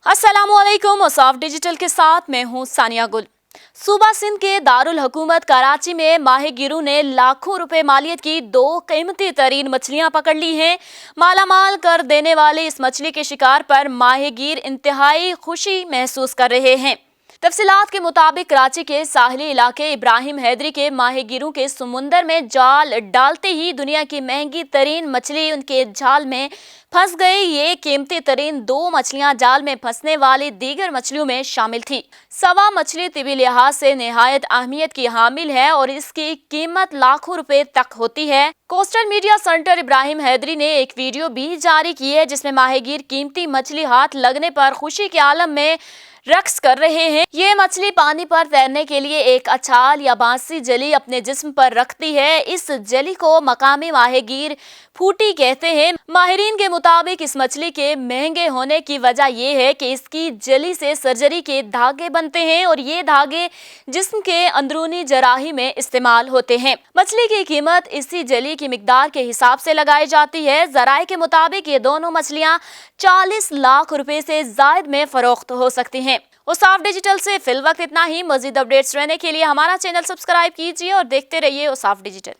अस्सलामुअलैकुम। औसाफ डिजिटल के साथ मैं हूं सानिया गुल। सूबा सिंध के दारुल हुकूमत कराची में माहिगीरों ने लाखों रुपए मालियत की 2 कीमती तरीन मछलियां पकड़ ली हैं। मालामाल कर देने वाली इस मछली के शिकार पर माहिगीर इंतहाई खुशी महसूस कर रहे हैं। तफसीलात के मुताबिक कराची के साहिली इलाके इब्राहिम हैदरी के माहिगीरों के समुंदर में जाल डालते ही दुनिया की महंगी तरीन मछली उनके जाल में फंस गई। ये कीमती तरीन 2 मछलियां जाल में फंसने वाली दीगर मछलियों में शामिल थी। सवा मछली तिबी लिहाज से निहायत अहमियत की हामिल है और इसकी कीमत लाखों रुपए तक होती है। Coastal media centre Ibrahim Haidari ने एक वीडियो भी जारी की है जिसमें माहिगीर कीमती मछली हाथ लगने पर खुशी के आलम में रक्स कर रहे हैं। ये मछली पानी पर तैरने के लिए एक अछाल या बांसी जली अपने जिस्म पर रखती है। इस जली को मकामी माहिगीर फूटी कहते हैं। माहिरीन के मुताबिक इस मछली के महंगे होने की वजह यह है कि इसकी जली से सर्जरी के धागे बनते हैं और ये धागे जिस्म के अंदरूनी जराही में इस्तेमाल होते हैं। मछली की कीमत इसी जली की मिकदार के हिसाब से लगाई जाती है। जराए के मुताबिक ये दोनों मछलियां 40 लाख रुपए से जायद में फरोख्त हो सकती हैं। औसाफ डिजिटल से फिल वक्त इतना ही। मजीद अपडेट्स रहने के लिए हमारा चैनल सब्सक्राइब कीजिए और देखते रहिए औसाफ डिजिटल।